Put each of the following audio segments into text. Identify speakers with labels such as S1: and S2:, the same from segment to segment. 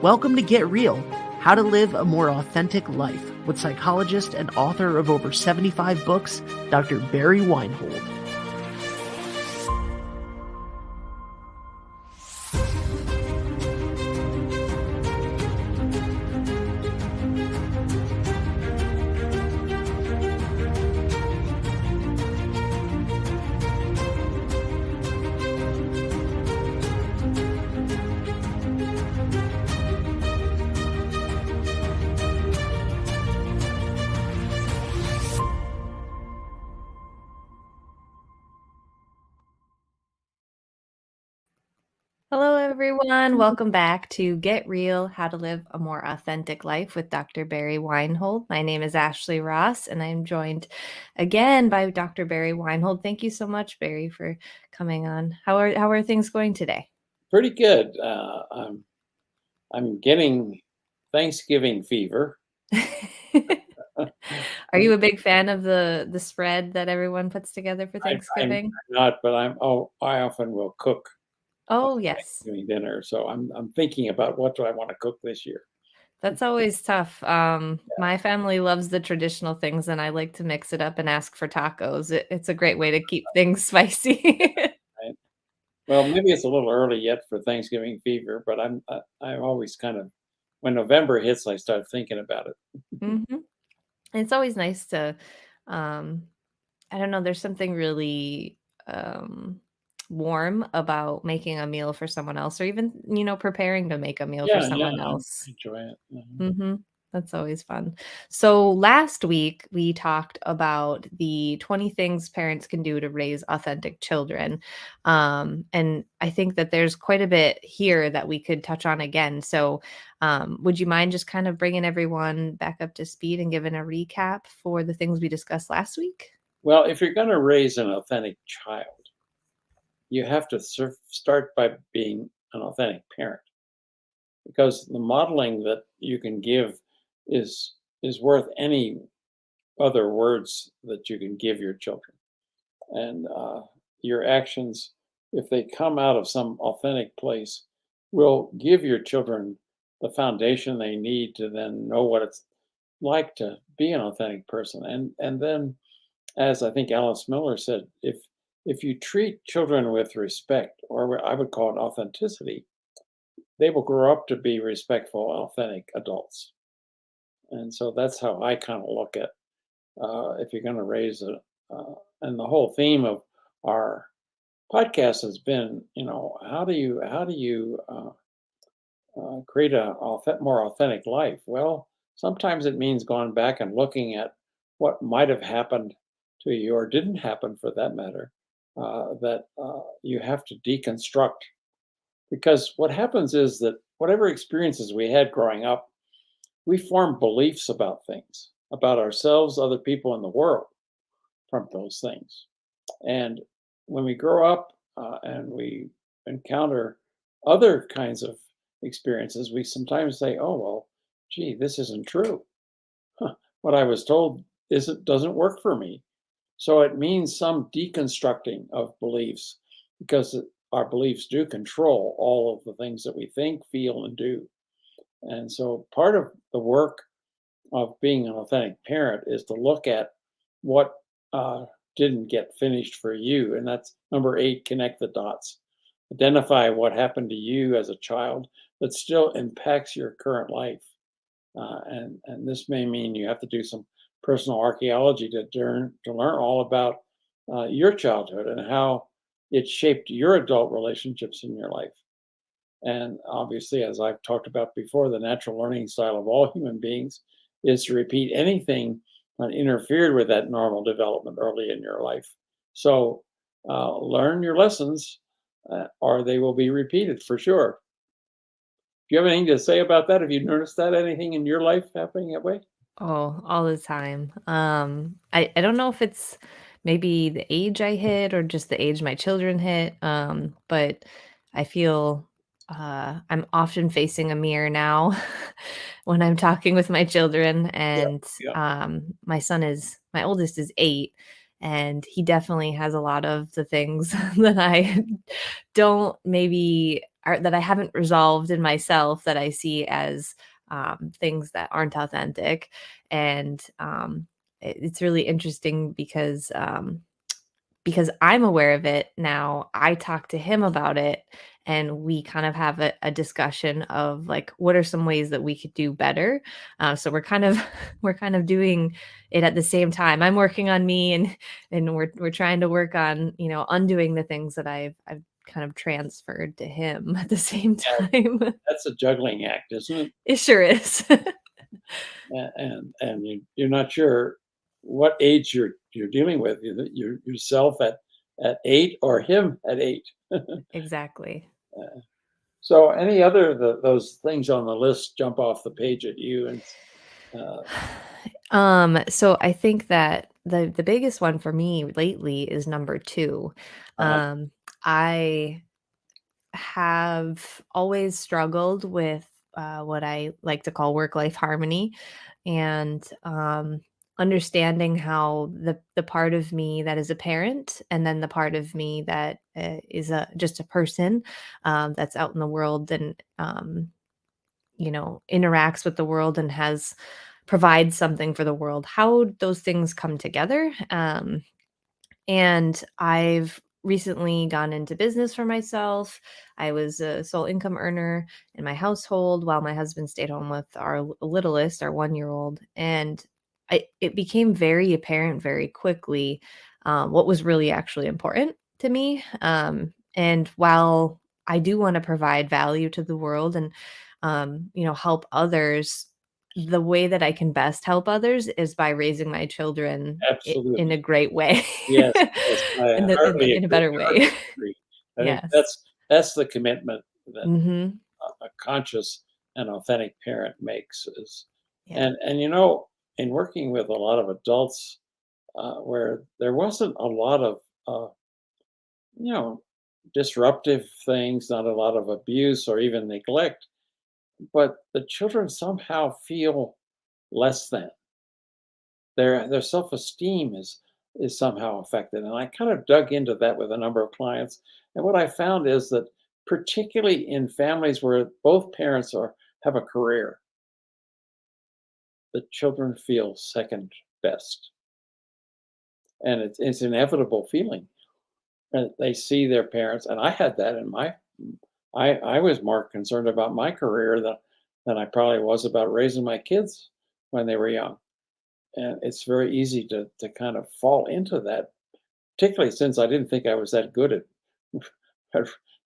S1: Welcome to Get Real, How to Live a More Authentic Life, with psychologist and author of over 75 books, Dr. Barry Weinhold.
S2: Hello, everyone. Welcome back to Get Real, How to Live a More Authentic Life with Dr. Barry Weinhold. My name is Ashley Ross, and I'm joined again by Dr. Barry Weinhold. Thank you so much, Barry, for coming on. How are things going today?
S3: Pretty good. I'm getting Thanksgiving fever.
S2: Are you a big fan of the spread that everyone puts together for
S3: I'm
S2: Thanksgiving?
S3: not, but I often will cook
S2: Oh, yes.
S3: Thanksgiving dinner. So I'm thinking about what do I want to cook this year.
S2: That's always tough. My family loves the traditional things, and I like to mix it up and ask for tacos. It's a great way to keep things spicy.
S3: Right? Well, maybe it's a little early yet for Thanksgiving fever, but I'm always kind of when November hits, I start thinking about it.
S2: Mhm. It's always nice to, um, I don't know, there's something really, warm about making a meal for someone else or even, preparing to make a meal for
S3: Yeah,
S2: someone
S3: I
S2: else.
S3: enjoy it.
S2: Mhm. That's always fun. So last week we talked about the 20 things parents can do to raise authentic children. And I think that there's quite a bit here that we could touch on again. So would you mind just kind of bringing everyone back up to speed and giving a recap for the things we discussed last week?
S3: Well, if you're going to raise an authentic child, you have to start by being an authentic parent, because the modeling that you can give is worth any other words that you can give your children. And your actions, if they come out of some authentic place, will give your children the foundation they need to then know what it's like to be an authentic person. And then, as I think Alice Miller said, if you treat children with respect, or what I would call it authenticity, they will grow up to be respectful, authentic adults. And so that's how I kind of look at if you're going to raise and the whole theme of our podcast has been, how do you create a more authentic life? Well, sometimes it means going back and looking at what might have happened to you or didn't happen for that matter, that you have to deconstruct. Because what happens is that whatever experiences we had growing up, we form beliefs about things, about ourselves, other people in the world from those things. And when we grow up and we encounter other kinds of experiences, we sometimes say, "Oh well, gee, this isn't true. Huh, what I was told doesn't work for me." So it means some deconstructing of beliefs, because our beliefs do control all of the things that we think, feel, and do. And so part of the work of being an authentic parent is to look at what didn't get finished for you. And that's number 8, connect the dots. Identify what happened to you as a child that still impacts your current life. And this may mean you have to do some personal archaeology to learn all about your childhood and how it shaped your adult relationships in your life. And obviously, as I've talked about before, the natural learning style of all human beings is to repeat anything that interfered with that normal development early in your life. So learn your lessons, or they will be repeated for sure. Do you have anything to say about that? Have you noticed that anything in your life happening that way?
S2: Oh, all the time. I don't know if it's maybe the age I hit or just the age my children hit, but I feel I'm often facing a mirror now when I'm talking with my children,
S3: Yeah,
S2: and,
S3: yeah.
S2: my oldest is 8, and he definitely has a lot of the things that I don't maybe or that I haven't resolved in myself that I see as, things that aren't authentic, and, it's really interesting because I'm aware of it now, I talk to him about it, and we kind of have a discussion of, like, what are some ways that we could do better? So we're kind of we're kind of doing it at the same time. I'm working on me, and we're trying to work on, undoing the things that I've kind of transferred to him at the same
S3: Yeah,
S2: time.
S3: that's a juggling act, isn't it?
S2: It sure is.
S3: And you're not sure what age you're dealing with, either yourself at 8 or him at 8.
S2: Exactly.
S3: So any other those things on the list jump off the page at you and uh,
S2: So I think that the biggest one for me lately is number 2.
S3: uh,
S2: Um, I have always struggled with, what I like to call work-life harmony, and, understanding how the part of me that is a parent, and then the part of me that, is just a person, that's out in the world and, interacts with the world and has provides something for the world, how those things come together. And I've recently gone into business for myself. I was a sole income earner in my household while my husband stayed home with our littlest, our 1-year-old. And it became very apparent very quickly, what was really actually important to me. And while I do want to provide value to the world and, help others, the way that I can best help others is by raising my children in a
S3: absolutely.
S2: great way,
S3: Yes, yes, I heartily
S2: in a
S3: agree,
S2: better way.
S3: heartily agree. I think
S2: Yes.
S3: that's the commitment that
S2: Mhm.
S3: a conscious and authentic parent makes is
S2: Yeah.
S3: and in working with a lot of adults, where there wasn't a lot of, uh, you know, disruptive things, not a lot of abuse or even neglect, but the children somehow feel less than. Their self-esteem is somehow affected, and I kind of dug into that with a number of clients, and what I found is that particularly in families where both parents are have a career, the children feel second best, and it's an inevitable feeling. And they see their parents, and I had that in my I was more concerned about my career than I probably was about raising my kids when they were young. And it's very easy to kind of fall into that, particularly since I didn't think I was that good at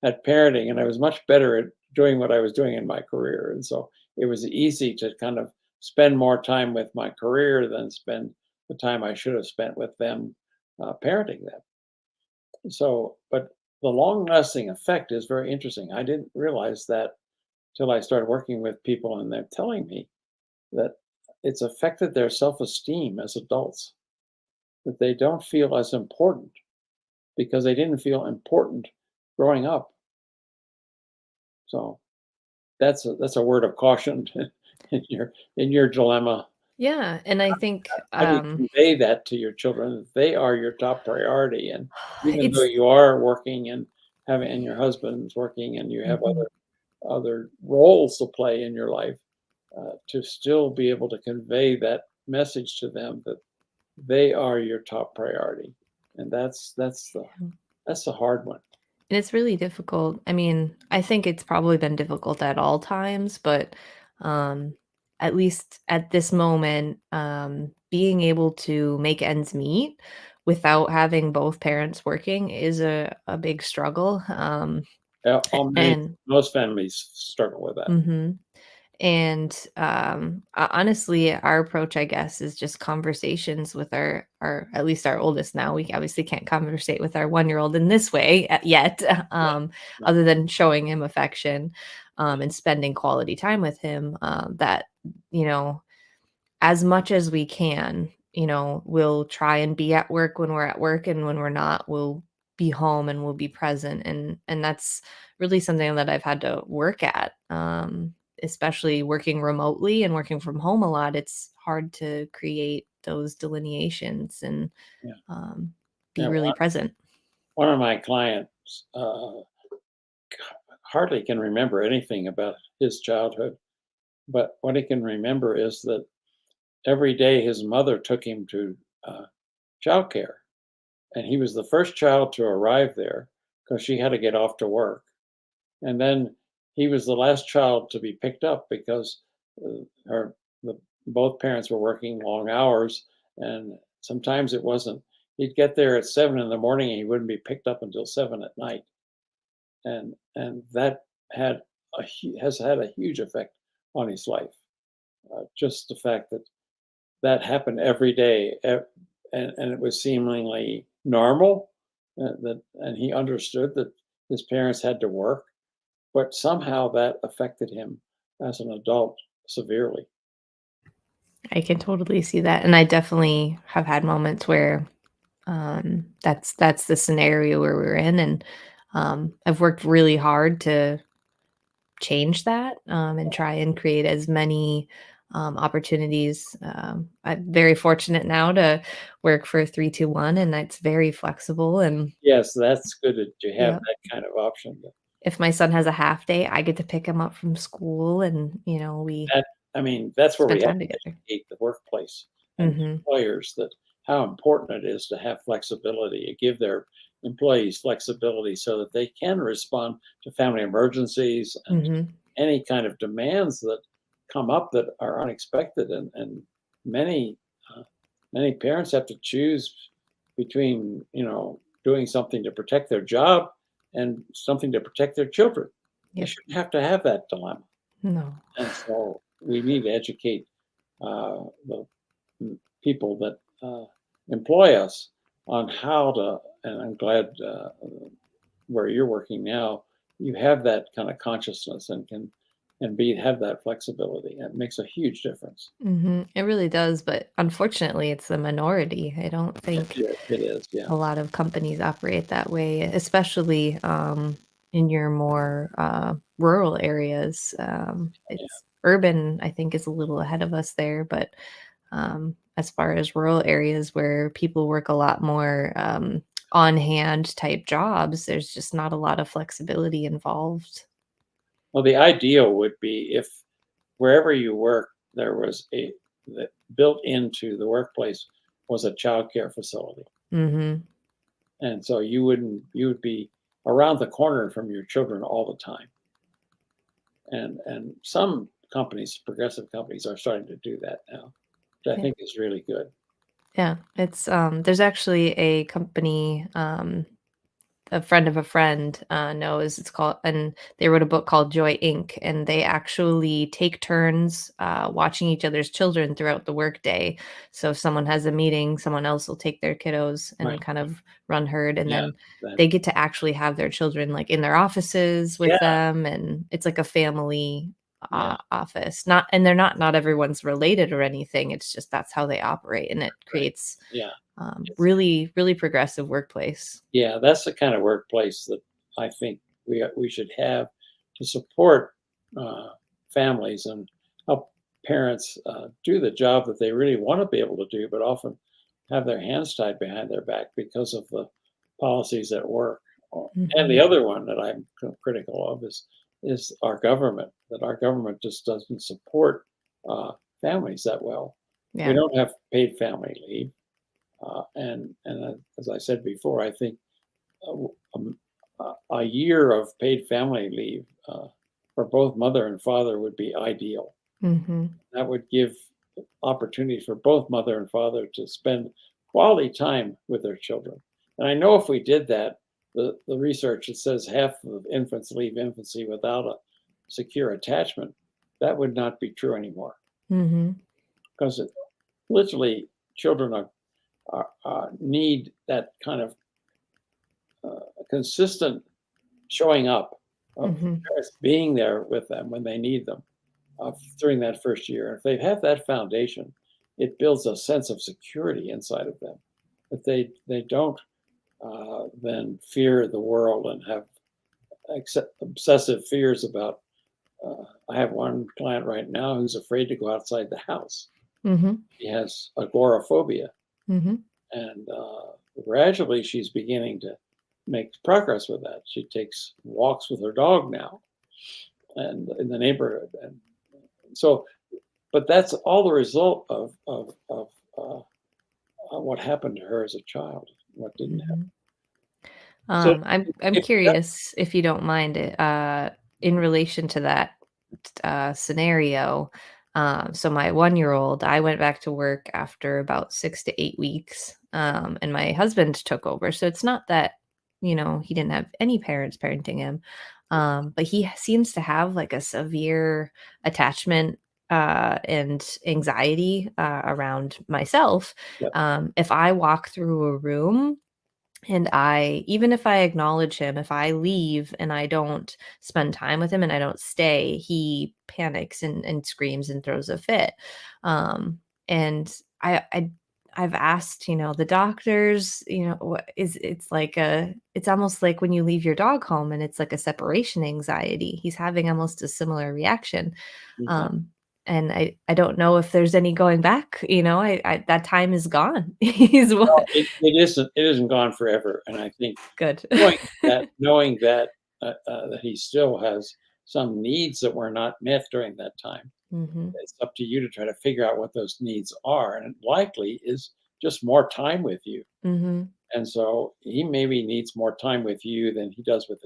S3: at parenting, and I was much better at doing what I was doing in my career. And so it was easy to kind of spend more time with my career than spend the time I should have spent with them, parenting them. So, but the long-lasting effect is very interesting. I didn't realize that till I started working with people, and they're telling me that it's affected their self-esteem as adults, that they don't feel as important because they didn't feel important growing up. So that's a word of caution in your dilemma.
S2: Yeah, and I think,
S3: How do you convey that to your children that they are your top priority? And even though
S2: it's
S3: you are working and your husband's working and you have
S2: Mhm.
S3: other roles to play in your life, to still be able to convey that message to them that they are your top priority, and that's the hard one.
S2: And it's really difficult. I mean, I think it's probably been difficult at all times, but, um, at least at this moment, being able to make ends meet without having both parents working is a big struggle,
S3: All many
S2: and
S3: Most families struggle with that.
S2: Mhm. And, honestly, our approach, I guess, is just conversations with our at least our oldest now. We obviously can't conversate with our 1-year-old in this way yet,
S3: No,
S2: other than showing him affection, and spending quality time with him, that, you know, as much as we can, we'll try and be at work when we're at work, and when we're not, we'll be home and we'll be present, and that's really something that I've had to work at, especially working remotely and working from home a lot, it's hard to create those delineations and
S3: Yeah.
S2: um, be
S3: Yeah.
S2: really present.
S3: One of my clients hardly can remember anything about his childhood, but what he can remember is that every day his mother took him to uh, childcare, and he was the first child to arrive there because she had to get off to work. And then he was the last child to be picked up because her the both parents were working long hours, and sometimes it wasn't. He'd get there at 7 in the morning, and he wouldn't be picked up until 7 at night, and that has had a huge effect on his life. Just the fact that that happened every day, and it was seemingly normal. And he understood that his parents had to work, but somehow that affected him as an adult severely.
S2: I can totally see that, and I definitely have had moments where that's the scenario where we're in, and I've worked really hard to change that, and try and create as many opportunities. I'm very fortunate now to work for 321, and that's very flexible. And
S3: Yes, that's good that you have
S2: yeah,
S3: that kind of option.
S2: if my son has a half day, I get to pick him up from school, and we
S3: That I mean, that's where
S2: spend
S3: we have
S2: time
S3: to
S2: together.
S3: educate the workplace and
S2: Hmm.
S3: employers that how important it is to have flexibility, and give their employees flexibility so that they can respond to family emergencies and
S2: Hmm.
S3: any kind of demands that come up that are unexpected. And many uh, many parents have to choose between doing something to protect their job and something to protect their children. They
S2: Yep.
S3: shouldn't have to have that dilemma.
S2: No.
S3: And so we need to educate the people that employ us on how to. And I'm glad where you're working now, you have that kind of consciousness and can and be have that flexibility. It makes a huge difference.
S2: It really does, but unfortunately, it's the minority. I don't think
S3: It is, yeah,
S2: a lot of companies operate that way, especially in your more rural areas.
S3: yeah.
S2: It's urban, I think, is a little ahead of us there, but as far as rural areas where people work a lot more on hand type jobs, there's just not a lot of flexibility involved.
S3: Well, the ideal would be if wherever you work, there was a that built into the workplace was a childcare facility.
S2: Hmm.
S3: And so you would be around the corner from your children all the time. And some companies, progressive companies, are starting to do that now, which I
S2: Yeah.
S3: think is really good.
S2: Yeah. It's there's actually a company a friend of a friend knows. It's called, and they wrote a book called Joy Inc. And they actually take turns watching each other's children throughout the workday. So if someone has a meeting, someone else will take their kiddos and
S3: Right.
S2: kind of run herd, and
S3: Yeah.
S2: then
S3: That
S2: they get to actually have their children like in their offices with
S3: yeah,
S2: them, and it's like a family
S3: yeah,
S2: office. Not, and they're not everyone's related or anything. It's just that's how they operate, and it
S3: right.
S2: creates
S3: Yeah. It's
S2: really really progressive workplace.
S3: yeah, that's the kind of workplace that I think we should have to support uh, families and help parents do the job that they really want to be able to do, but often have their hands tied behind their back because of the policies at work. And the
S2: Hmm.
S3: other one that I'm critical of is our government. That our government just doesn't support families that well. We
S2: Yeah.
S3: don't have paid family leave, and as I said before, I think a, a year of paid family leave for both mother and father would be ideal.
S2: Hmm.
S3: That would give opportunity for both mother and father to spend quality time with their children. And I know if we did that, the research that says half of infants leave infancy without a secure attachment, that would not be true anymore
S2: Mhm.
S3: because literally children need that kind of consistent showing up of
S2: Mhm.
S3: parents being there with them when they need them during that first year. If they have that foundation, it builds a sense of security inside of them that they don't then fear the world and have obsessive fears about I have one client right now who's afraid to go outside the house.
S2: Mhm.
S3: He has agoraphobia,
S2: Mhm.
S3: and gradually she's beginning to make progress with that. She takes walks with her dog now, and in the neighborhood, and so. But that's all the result of what happened to her as a child. What didn't happen.
S2: Mhm.
S3: So
S2: I'm
S3: if that,
S2: curious if you don't mind it, in relation to that scenario. So my 1 year old, I went back to work after about 6 to 8 weeks, and my husband took over. So it's not that he didn't have any parents parenting him, but he seems to have like a severe attachment and anxiety around myself.
S3: yeah,
S2: If I walk through a room and even if I acknowledge him, if I leave and I don't spend time with him and I don't stay, he panics and screams and throws a fit. Um, and I I've asked, the doctors, what is it's almost like when you leave your dog home and it's like a separation anxiety. He's having almost a similar reaction.
S3: mhm.
S2: Um, and I don't know if there's any going back, I that time is gone. He's
S3: Well,
S2: what
S3: it isn't gone forever, and I think
S2: good.
S3: knowing that he still has some needs that were not met during that time,
S2: Mhm,
S3: it's up to you to try to figure out what those needs are, and it likely is just more time with you.
S2: mhm.
S3: And so he maybe needs more time with you than he does with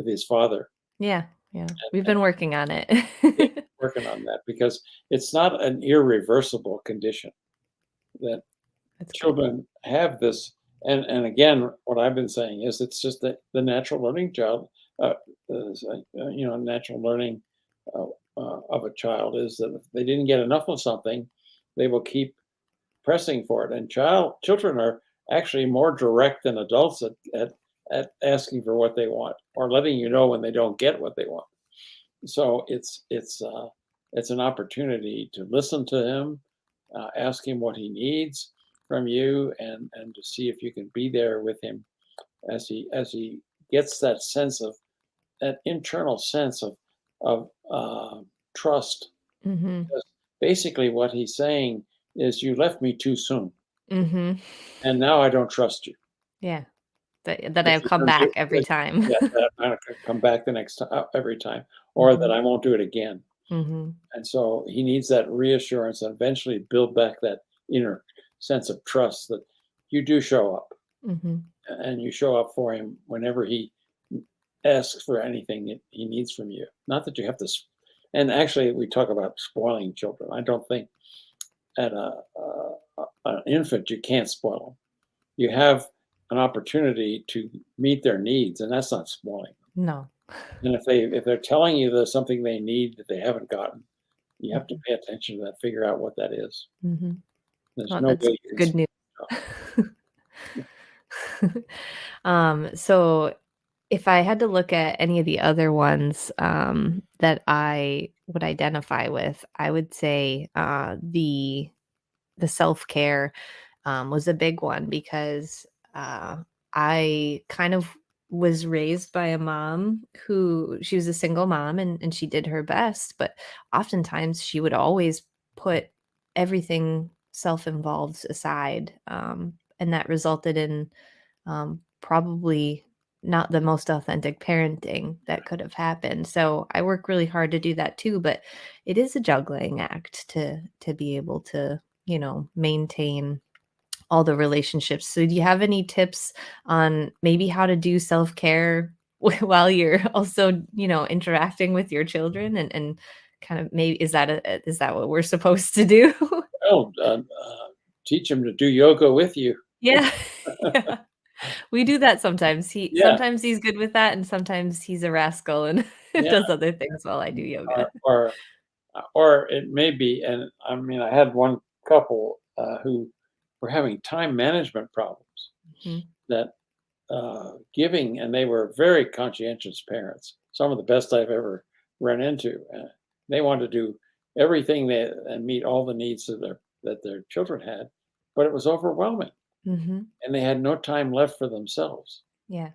S3: his father.
S2: Yeah, yeah. We've
S3: And
S2: been working on it.
S3: yeah, working on that because it's not an irreversible condition that
S2: That's good.
S3: children have this. And again, what I've been saying is it's just that the natural learning child, uh, natural learning uh, of a child is that if they didn't get enough of something, they will keep pressing for it. And children are actually more direct than adults at asking for what they want or letting you know when they don't get what they want. So it's an opportunity to listen to him, ask him what he needs from you, and to see if you can be there with him as he gets that internal sense of trust.
S2: Mhm,
S3: Because basically, what he's saying is, "You left me too soon,
S2: mhm.
S3: and now I don't trust you."
S2: Yeah, that
S3: That
S2: I've
S3: you're
S2: come
S3: gonna do
S2: back every
S3: that,
S2: time.
S3: yeah, that I'm not gonna come back the next time every time, or that
S2: Mhm,
S3: I won't do it again.
S2: mhm,
S3: And so he needs that reassurance and eventually build back that inner sense of trust that you do show up
S2: mhm.
S3: and you show up for him whenever he asks for anything that he needs from you. Not that you have to, and actually, we talk about spoiling children. I don't think at an infant you can't spoil them. You have an opportunity to meet their needs, and that's not spoiling.
S2: No.
S3: And if they're telling you there's something they need that they haven't gotten, you have to
S2: Mhm,
S3: pay attention to that, figure out what that is.
S2: mhm.
S3: There's
S2: Well,
S3: no
S2: that's
S3: way you can
S2: good news.
S3: stop.
S2: So if I had to look at any of the other ones, that I would identify with, I would say, the self-care was a big one because I kind of was raised by a mom who she was a single mom and she did her best, but oftentimes she would always put everything self-involved aside. And that resulted in probably not the most authentic parenting that could have happened. So I work really hard to do that too, but it is a juggling act to be able to, maintain all the relationships. So do you have any tips on maybe how to do self-care while you're also, interacting with your children and kind of maybe is that what we're supposed to do?
S3: Oh, teach them to do yoga with you.
S2: Yeah. Yeah. We do that sometimes.
S3: Yeah,
S2: Sometimes he's good with that, and sometimes he's a rascal and
S3: yeah,
S2: does other things while I do yoga.
S3: or it may be, and I mean, I had one couple who were having time management problems
S2: Mhm,
S3: that giving, and they were very conscientious parents, some of the best I've ever run into. They wanted to do everything and meet all the needs that their children had, but it was overwhelming,
S2: mhm,
S3: and they had no time left for themselves.
S2: yeah,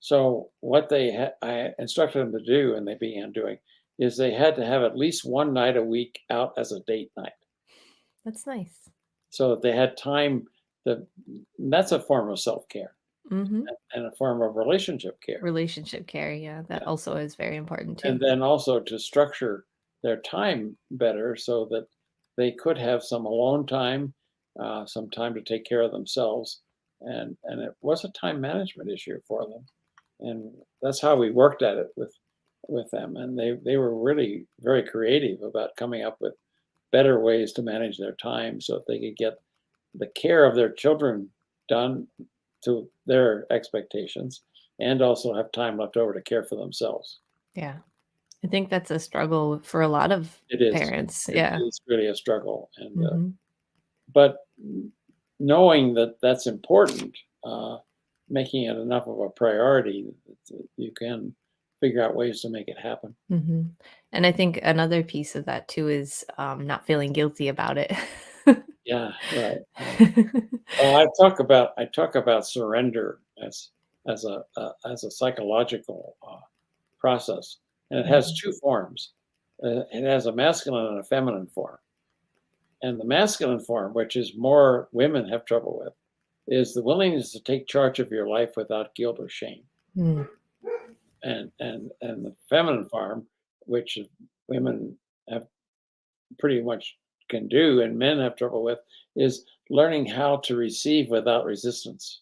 S3: So what I instructed them to do, and they began doing, is they had to have at least one night a week out as a date night
S2: That's nice.
S3: so that they had time to, that's a form of self-care
S2: Mhm.
S3: and a form of relationship care.
S2: Relationship care, yeah, that
S3: Yeah.
S2: also is very important too.
S3: And then also to structure their time better so that they could have some alone time, some time to take care of themselves, and it was a time management issue for them, and that's how we worked at it with them, and they were really very creative about coming up with better ways to manage their time so that they could get the care of their children done to their expectations and also have time left over to care for themselves.
S2: Yeah. I think that's a struggle for a lot of
S3: It is.
S2: parents,
S3: It
S2: yeah.
S3: is really a struggle, and,
S2: Mhm.
S3: but knowing that that's important, making it enough of a priority that you can figure out ways to make it happen.
S2: Mhm. And I think another piece of that too is, not feeling guilty about it.
S3: Yeah, right, right. Well, I talk about surrender as a psychological, process, and it has
S2: Mhm.
S3: 2 forms. It has a masculine and a feminine form, and the masculine form, which is more women have trouble with, is the willingness to take charge of your life without guilt or shame.
S2: Mm.
S3: And the feminine form, which women have pretty much can do and men have trouble with, is learning how to receive without resistance,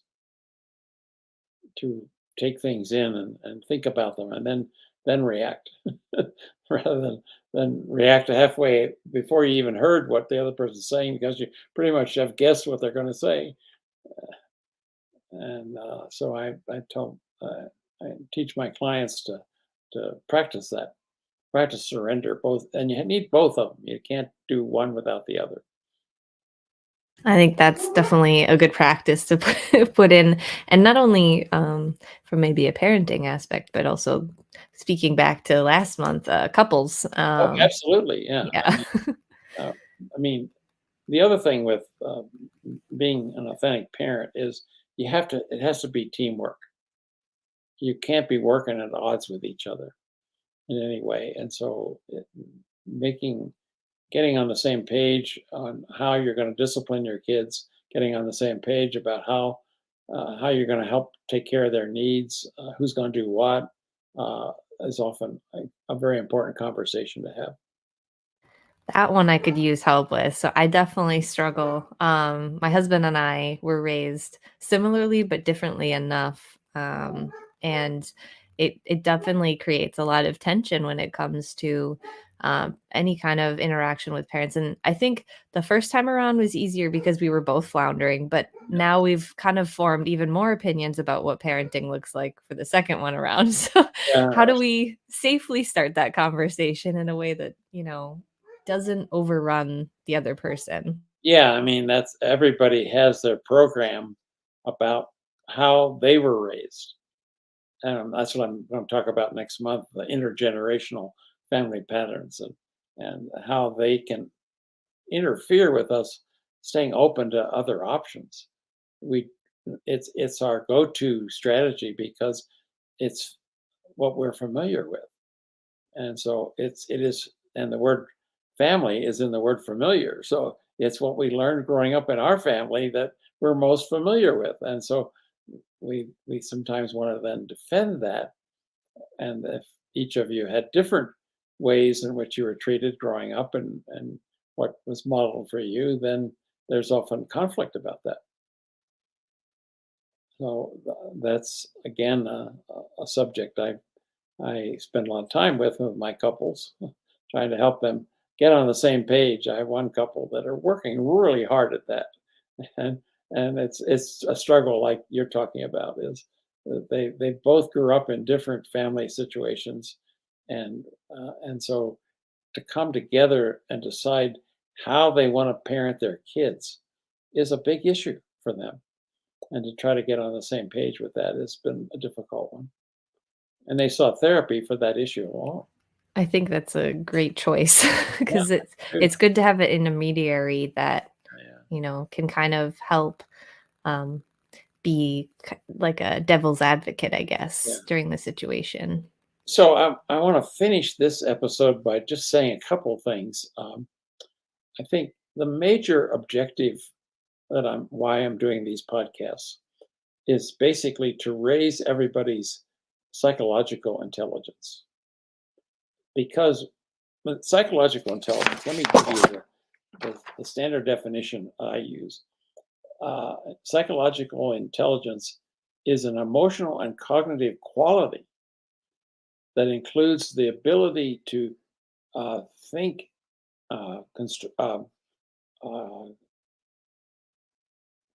S3: to take things in and think about them and then react rather than react halfway before you even heard what the other person's saying because you pretty much have guessed what they're going to say. And so I teach my clients to practice that, practice surrender both, and you need both of them. You can't do one without the other.
S2: I think that's definitely a good practice to put in, and not only, from maybe a parenting aspect, but also speaking back to last month, couples,
S3: Oh, absolutely, yeah.
S2: yeah.
S3: Uh, I mean, the other thing with being an authentic parent is you have to. It has to be teamwork. You can't be working at odds with each other in any way, and so making getting on the same page on how you're going to discipline your kids, getting on the same page about how you're going to help take care of their needs, who's going to do what, uh, is often a very important conversation to have.
S2: That one I could use help with. So I definitely struggle. My husband and I were raised similarly but differently enough. And it definitely creates a lot of tension when it comes to any kind of interaction with parents. And I think the first time around was easier because we were both floundering, but now we've kind of formed even more opinions about what parenting looks like for the second one around. So
S3: Yeah,
S2: how do we safely start that conversation in a way that, doesn't overrun the other person?
S3: yeah. I mean, that's everybody has their program about how they were raised. That's what I'm going to talk about next month: the intergenerational family patterns and how they can interfere with us staying open to other options. We it's our go-to strategy because it's what we're familiar with. And so it is, and the word family is in the word familiar. So it's what we learned growing up in our family that we're most familiar with. And so we sometimes want to then defend that. And if each of you had different ways in which you were treated growing up and what was modeled for you, then there's often conflict about that. So that's again a subject I spend a lot of time with my couples, trying to help them get on the same page. I have one couple that are working really hard at that, and it's a struggle like you're talking about. Is that they both grew up in different family situations, and so to come together and decide how they want to parent their kids is a big issue for them, and to try to get on the same page with that has been a difficult one. And they sought therapy for that issue alone.
S2: I think that's a great choice
S3: Yeah,
S2: because it's
S3: I do.
S2: it's good to have an intermediary that,
S3: Yeah.
S2: can kind of help, um, be like a devil's advocate, I
S3: Yeah.
S2: guess, during the situation.
S3: So I want to finish this episode by just saying a couple things. I think the major objective why I'm doing these podcasts is basically to raise everybody's psychological intelligence. Because with psychological intelligence, let me give you the standard definition I use. Psychological intelligence is an emotional and cognitive quality that includes the ability to think uh,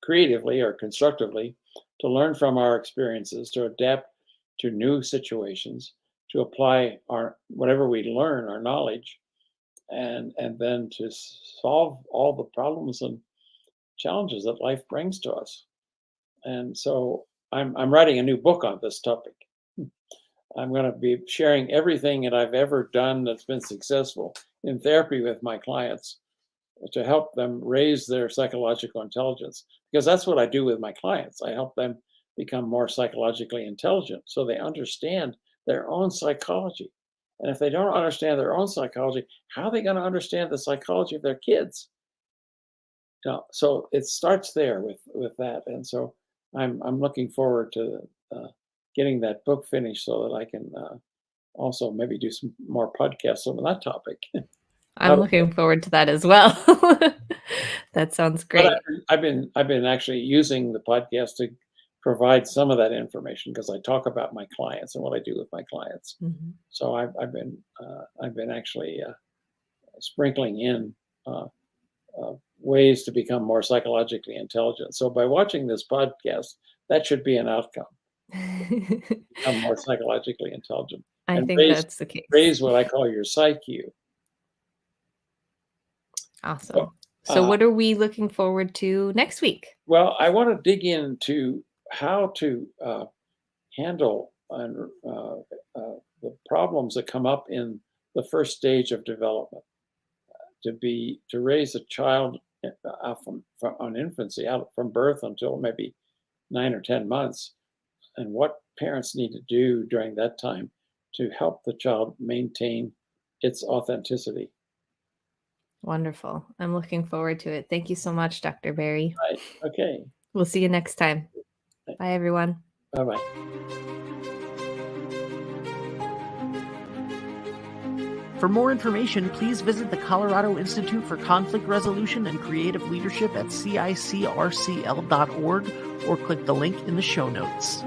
S3: creatively or constructively, to learn from our experiences, to adapt to new situations, to apply our whatever we learn, our knowledge, and then to solve all the problems and challenges that life brings to us. And so I'm writing a new book on this topic. I'm going to be sharing everything that I've ever done that's been successful in therapy with my clients to help them raise their psychological intelligence. Because that's what I do with my clients. I help them become more psychologically intelligent so they understand their own psychology. And if they don't understand their own psychology, how are they going to understand the psychology of their kids? So it starts there with that. And so I'm looking forward to getting that book finished so that I can also maybe do some more podcasts on that topic.
S2: I'm looking forward to that as well. That sounds
S3: But
S2: great.
S3: I've been actually using the podcast to provide some of that information because I talk about my clients and what I do with my clients.
S2: Mhm.
S3: So I've been actually sprinkling in ways to become more psychologically intelligent. So by watching this podcast, that should be an outcome. Become more psychologically intelligent
S2: I
S3: and
S2: think that's the case.
S3: raise what I call your psyche.
S2: Awesome.
S3: So,
S2: So what are we looking forward to next week?
S3: well, I want to dig into how to handle the problems that come up in the first stage of development. To raise a child from on infancy, out from birth until maybe 9 or 10 months, and what parents need to do during that time to help the child maintain its authenticity.
S2: Wonderful. I'm looking forward to it. Thank you so much, Dr. Barry.
S3: Right. Okay.
S2: We'll see you next time. Bye, everyone.
S3: Bye bye.
S1: For more information, please visit the Colorado Institute for Conflict Resolution and Creative Leadership at CICRCL.org or click the link in the show notes.